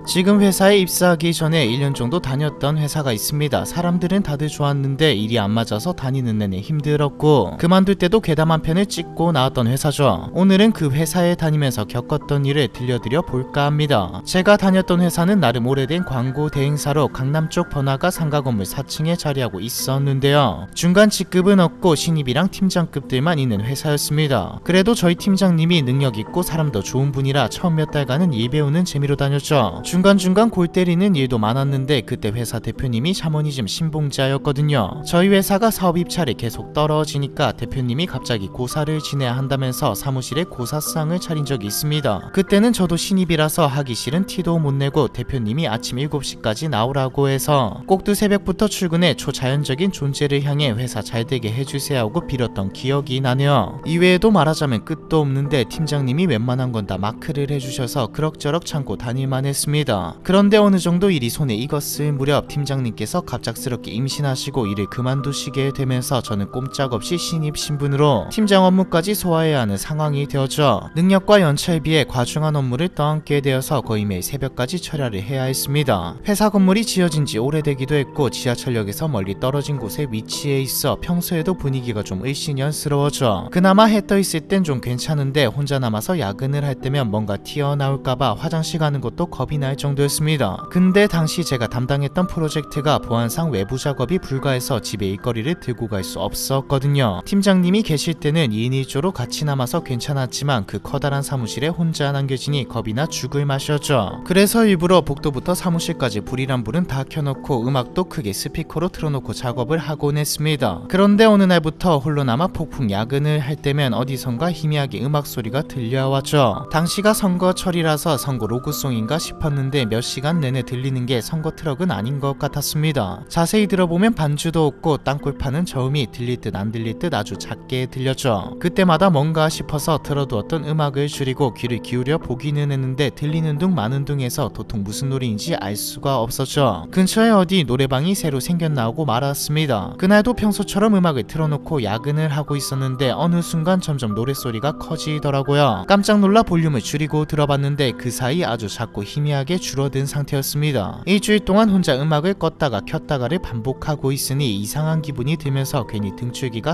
지금 회사에 입사하기 전에 1년 정도 다녔던 회사가 있습니다. 사람들은 다들 좋았는데 일이 안 맞아서 다니는 내내 힘들었고 그만둘 때도 괴담 한 편을 찍고 나왔던 회사죠. 오늘은 그 회사에 다니면서 겪었던 일을 들려드려 볼까 합니다. 제가 다녔던 회사는 나름 오래된 광고 대행사로 강남 쪽 번화가 상가 건물 4층에 자리하고 있었는데요. 중간 직급은 없고 신입이랑 팀장급들만 있는 회사였습니다. 그래도 저희 팀장님이 능력 있고 사람도 좋은 분이라 처음 몇 달간은 일 배우는 재미로 다녔죠. 중간중간 골 때리는 일도 많았는데 그때 회사 대표님이 샤머니즘 신봉자였거든요. 저희 회사가 사업 입찰이 계속 떨어지니까 대표님이 갑자기 고사를 지내야 한다면서 사무실에 고사상을 차린 적이 있습니다. 그때는 저도 신입이라서 하기 싫은 티도 못 내고 대표님이 아침 7시까지 나오라고 해서 꼭두 새벽부터 출근해 초자연적인 존재를 향해 회사 잘되게 해주세요 하고 빌었던 기억이 나네요. 이외에도 말하자면 끝도 없는데 팀장님이 웬만한 건 다 마크를 해주셔서 그럭저럭 참고 다닐만 했습니다. 그런데 어느 정도 일이 손에 익었을 무렵 팀장님께서 갑작스럽게 임신하시고 일을 그만두시게 되면서 저는 꼼짝없이 신입 신분으로 팀장 업무까지 소화해야 하는 상황이 되었죠. 능력과 연차에 과중한 업무를 떠안게 되어서 거의 매일 새벽까지 처리를 해야 했습니다. 회사 건물이 지어진 지 오래되기도 했고 지하철역에서 멀리 떨어진 곳에 위치해 있어 평소에도 분위기가 좀 을씨년스러워져. 그나마 해 떠 있을 땐 좀 괜찮은데 혼자 남아서 야근을 할 때면 뭔가 튀어나올까봐 화장실 가는 것도 겁이 날 정도였습니다. 근데 당시 제가 담당했던 프로젝트가 보안상 외부 작업이 불가해서 집에 일거리를 들고 갈 수 없었거든요. 팀장님이 계실 때는 2인 1조로 같이 남아서 괜찮았지만 그 커다란 사무실에 혼자 남겨지니 겁이나 죽을 맛이었죠. 그래서 일부러 복도부터 사무실까지 불이란 불은 다 켜놓고 음악도 크게 스피커로 틀어놓고 작업을 하곤 했습니다. 그런데 어느 날부터 홀로 남아 폭풍 야근을 할 때면 어디선가 희미하게 음악 소리가 들려왔죠. 당시가 선거철이라서 선거 로고송인가 싶었는데 몇 시간 내내 들리는 게 선거 트럭은 아닌 것 같았습니다. 자세히 들어보면 반주도 없고 땅굴 파는 저음이 들릴 듯 안 들릴 듯 아주 작게 들렸죠. 그때마다 뭔가 싶어서 틀어두었던 음악을 줄이고 귀를 기울여 보기는 했는데 들리는 둥 마는 둥해서 도통 무슨 노래인지 알 수가 없었죠. 근처에 어디 노래방이 새로 생겨나오고 말았습니다. 그날도 평소처럼 음악을 틀어놓고 야근을 하고 있었는데 어느 순간 점점 노랫소리가 커지더라고요. 깜짝 놀라 볼륨을 줄이고 들어봤는데 그 사이 아주 작고 희미하게 줄어든 상태였습니다. 일주일 동안 혼자 음악을 껐다가 켰다가를 반복하고 있으니 이상한 기분이 들면서 괜히 등줄기가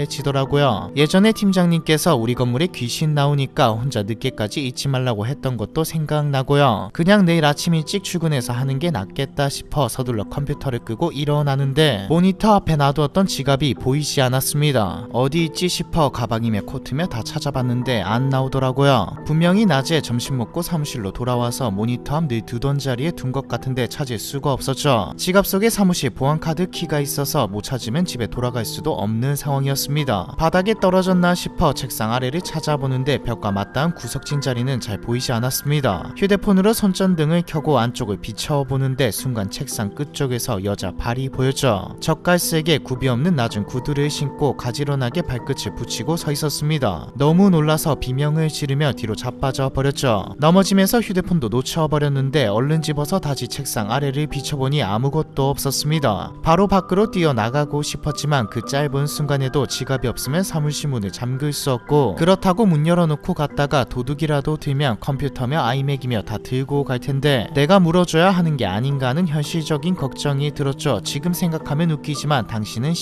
서늘해지더라고요. 예전에 팀장님께서 우리 건물에 귀신 나오니까 혼자 늦게까지 있지 말라고 했던 것도 생각나고요. 그냥 내일 아침 일찍 출근해서 하는 게 낫겠다 싶어 서둘러 컴퓨터를 끄고 일어나는데 모니터 앞에 놔두었던 지갑이 보이지 않았습니다. 어디 있지 싶어 가방이며 코트며 다 찾아봤는데 안 나오더라고요. 분명히 낮에 점심 먹고 사무실로 돌아와서 모니터 앞 늘 두던 자리에 둔 것 같은데 찾을 수가 없었죠. 지갑 속에 사무실 보안카드 키가 있어서 못 찾으면 집에 돌아갈 수도 없는 상황이었습니다. 바닥에 떨어졌나 싶어 책상 아래를 찾아보는데 벽과 맞닿은 구석진 자리는 잘 보이지 않았습니다. 휴대폰으로 손전등을 켜고 안쪽을 비춰보는데 순간 책상 끝쪽에서 여자 발이 보였죠. 젓갈색에 굽이 없는 낮은 구두를 신고 가지런하게 발끝을 붙이고 서 있었습니다. 너무 놀라서 비명을 지르며 뒤로 자빠져 버렸죠. 넘어지면서 휴대폰도 놓쳐버렸는데 얼른 집어서 다시 책상 아래를 비춰보니 아무것도 없었습니다. 바로 밖으로 뛰어나가고 싶었지만 그 짧은 순간에도 지갑이 없으면 사무실 문을 잠글 수 없고 그렇다고 문 열어놓고 갔다가 도둑이라도 들면 컴퓨터며 아이맥이며 다 들고 갈 텐데 내가 물어줘야 하는 게 아닌가 하는 현실적인 걱정이 들었죠. 지금 생각하면 웃기지만 당신은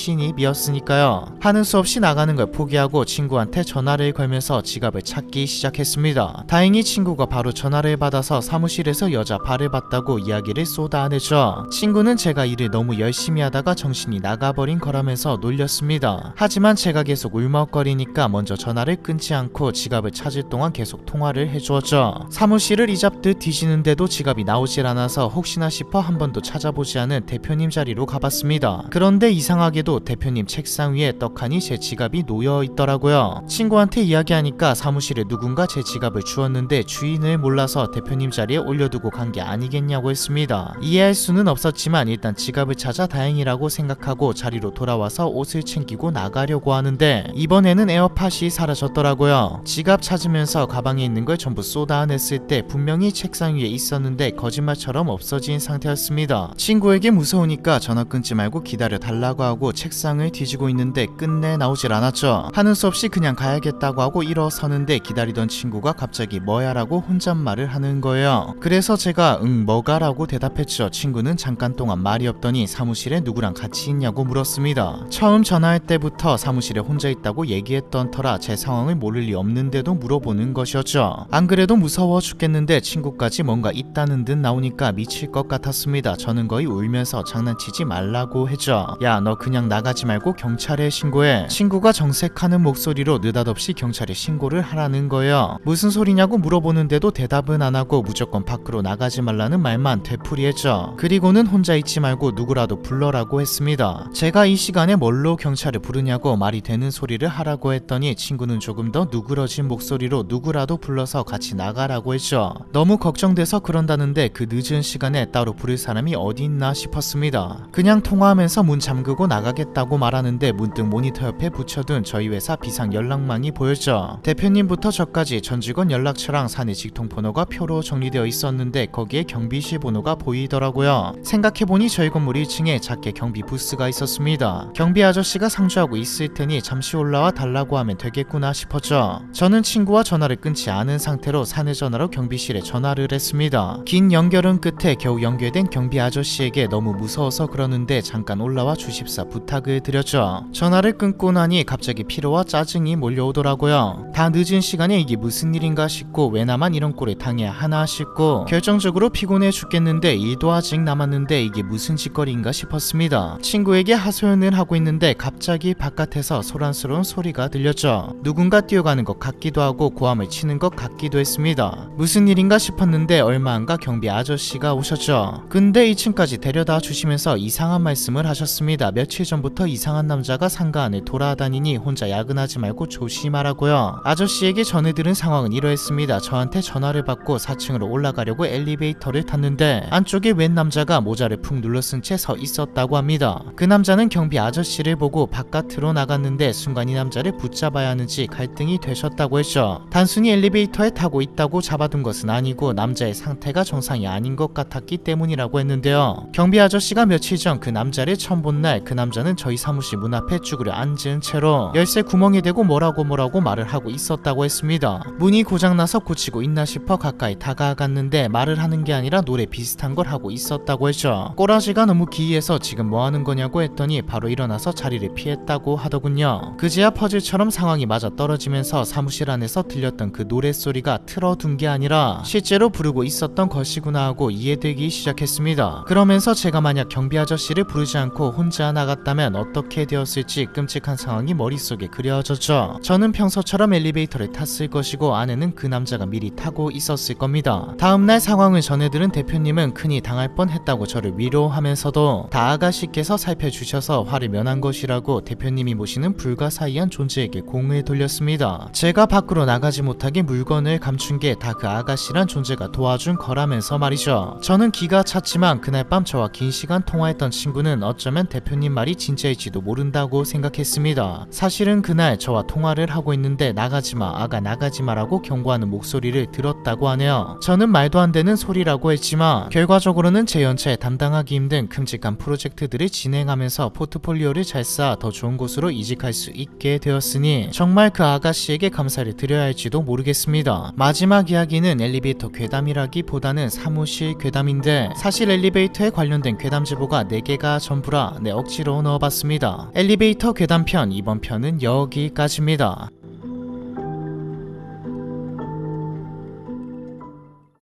신입이었으니까요. 하는 수 없이 나가는 걸 포기하고 친구한테 전화를 걸면서 지갑을 찾기 시작했습니다. 다행히 친구가 바로 전화를 받아서 사무실에서 여자 발을 봤다고 이야기를 쏟아내죠. 친구는 제가 일을 너무 열심히 하다가 정신이 나가버린 거라면서 놀렸습니다. 하지만 제가 계속 울먹거리니까 먼저 전화를 끊지 않고 지갑을 찾을 동안 계속 통화를 해주었죠. 사무실을 이잡듯 뒤지는데도 지갑이 나오질 않아서 혹시나 싶어 한 번도 찾아보지 않은 대표님 자리로 가봤습니다. 그런데 이상하게도 대표님 책상 위에 떡하니 제 지갑이 놓여 있더라고요. 친구한테 이야기하니까 사무실에 누군가 제 지갑을 주었는데 주인을 몰라서 대표님 자리에 올려두고 간 게 아니겠냐고 했습니다. 이해할 수는 없었지만 일단 지갑을 찾아 다행이라고 생각하고 자리로 돌아와서 옷을 챙기고 나가려고 하는데 이번에는 에어팟이 사라졌더라고요. 지갑 찾으면서 가방에 있는 걸 전부 쏟아냈을 때 분명히 책상 위에 있었는데 거짓말처럼 없어진 상태였습니다. 친구에게 무서우니까 전화 끊지 말고 기다려 달라고 하고 책상을 뒤지고 있는데 끝내 나오질 않았죠. 하는 수 없이 그냥 가야겠다고 하고 일어서는데 기다리던 친구가 갑자기 뭐야 라고 혼잣말을 하는 거예요. 그래서 제가 응 뭐가 라고 대답했죠. 친구는 잠깐 동안 말이 없더니 사무실에 누구랑 같이 있냐고 물었습니다. 처음 전화할 때부터 사무실에 혼자 있다고 얘기했던 터라 제 상황을 모를 리 없는데도 물어보는 것이었죠. 안 그래도 무서워 죽겠는데 친구까지 뭔가 있다는 듯 나오니까 미칠 것 같았습니다. 저는 거의 울면서 장난치지 말라고 했죠. 야 너 그냥 나가지 말고 경찰에 신고해. 친구가 정색하는 목소리로 느닷없이 경찰에 신고를 하라는 거예요. 무슨 소리냐고 물어보는데도 대답은 안 하고 무조건 밖으로 나가지 말라는 말만 되풀이했죠. 그리고는 혼자 있지 말고 누구라도 불러라고 했습니다. 제가 이 시간에 뭘로 경찰을 부르냐고 말이 되는 소리를 하라고 했더니 친구는 조금 더 누그러진 목소리로 누구라도 불러서 같이 나가라고 했죠. 너무 걱정돼서 그런다는데 그 늦은 시간에 따로 부를 사람이 어디 있나 싶었습니다. 그냥 통화하면서 문 잠그고 나가겠다고 말하는데 문득 모니터 옆에 붙여둔 저희 회사 비상 연락망이 보였죠. 대표님부터 저까지 전 직원 연락처랑 사내 직통번호가 표로 정리되어 있었는데 거기에 경비실 번호가 보이더라고요. 생각해보니 저희 건물 1층에 작게 경비 부스가 있었습니다. 경비 아저씨가 상주하고 있을 테니 잠시 올라와 달라고 하면 되겠구나 싶었죠. 저는 친구와 전화를 끊지 않은 상태로 사내 전화로 경비실에 전화를 했습니다. 긴 연결은 끝에 겨우 연결된 경비 아저씨에게 너무 무서워서 그러는데 잠깐 올라와 주십사 부탁을 드렸죠. 전화를 끊고 나니 갑자기 피로와 짜증이 몰려오더라고요. 다 늦은 시간에 이게 무슨 일인가 싶고 왜 나만 이런 꼴을 당해야 하나 싶고 했고 결정적으로 피곤해 죽겠는데 일도 아직 남았는데 이게 무슨 짓거리인가 싶었습니다. 친구에게 하소연을 하고 있는데 갑자기 바깥에서 소란스러운 소리가 들렸죠. 누군가 뛰어가는 것 같기도 하고 고함을 치는 것 같기도 했습니다. 무슨 일인가 싶었는데 얼마 안가 경비 아저씨가 오셨죠. 근데 2층까지 데려다 주시면서 이상한 말씀을 하셨습니다. 며칠 전부터 이상한 남자가 상가 안에 돌아다니니 혼자 야근하지 말고 조심하라고요. 아저씨에게 전해들은 상황은 이러했습니다. 저한테 전화를 받고 4층으로 올라가려고 엘리베이터를 탔는데 안쪽에 웬 남자가 모자를 푹 눌러쓴 채 서 있었다고 합니다. 그 남자는 경비 아저씨를 보고 바깥으로 나갔는데 순간 이 남자를 붙잡아야 하는지 갈등이 되셨다고 했죠. 단순히 엘리베이터에 타고 있다고 잡아둔 것은 아니고 남자의 상태가 정상이 아닌 것 같았기 때문이라고 했는데요. 경비 아저씨가 며칠 전 그 남자를 처음 본 날 그 남자는 저희 사무실 문 앞에 쭈그려 앉은 채로 열쇠 구멍에 대고 뭐라고 말을 하고 있었다고 했습니다. 문이 고장나서 고치고 있나 싶어 가까이 다가갔는데 말을 하는 게 아니라 노래 비슷한 걸 하고 있었다고 했죠. 꼬라지가 너무 기이해서 지금 뭐 하는 거냐고 했더니 바로 일어나서 자리를 피했다고 하더군요. 그제야 퍼즐처럼 상황이 맞아 떨어지면서 사무실 안에서 들렸던 그 노랫소리가 틀어둔 게 아니라 실제로 부르고 있었던 것이구나 하고 이해되기 시작했습니다. 그러면서 제가 만약 경비 아저씨를 부르지 않고 혼자 나갔다면 어떻게 되었을지 끔찍한 상황이 머릿속에 그려졌죠. 저는 평소처럼 엘리베이터를 탔을 것이고 안에는 그 남자가 미리 타고 있었을 겁니다. 다음날 상황을 전해들은 대표님은 큰일 당할 뻔했다고 저를 위로하면서도 다 아가씨께서 살펴주셔서 화를 면한 것이라고 대표님이 모시는 불가사의한 존재에게 공을 돌렸습니다. 제가 밖으로 나가지 못하게 물건을 감춘 게 다 그 아가씨란 존재가 도와준 거라면서 말이죠. 저는 기가 찼지만 그날 밤 저와 긴 시간 통화했던 친구는 어쩌면 대표님 말이 진짜일지도 모른다고 생각했습니다. 사실은 그날 저와 통화를 하고 있는데 나가지마 아가 나가지마라고 경고하는 목소리를 들었다고 하네요. 저는 말도 안 되는 소리라고 했지만 결과적으로는 제 연차에 담당하기 힘든 큼직한 프로젝트들을 진행하면서 포트폴리오를 잘 쌓아 더 좋은 곳으로 이직할 수 있게 되었으니 정말 그 아가씨에게 감사를 드려야 할지도 모르겠습니다. 마지막 이야기는 엘리베이터 괴담이라기보다는 사무실 괴담인데 사실 엘리베이터에 관련된 괴담 제보가 4개가 전부라 억지로 넣어봤습니다. 엘리베이터 괴담편 이번 편은 여기까지입니다.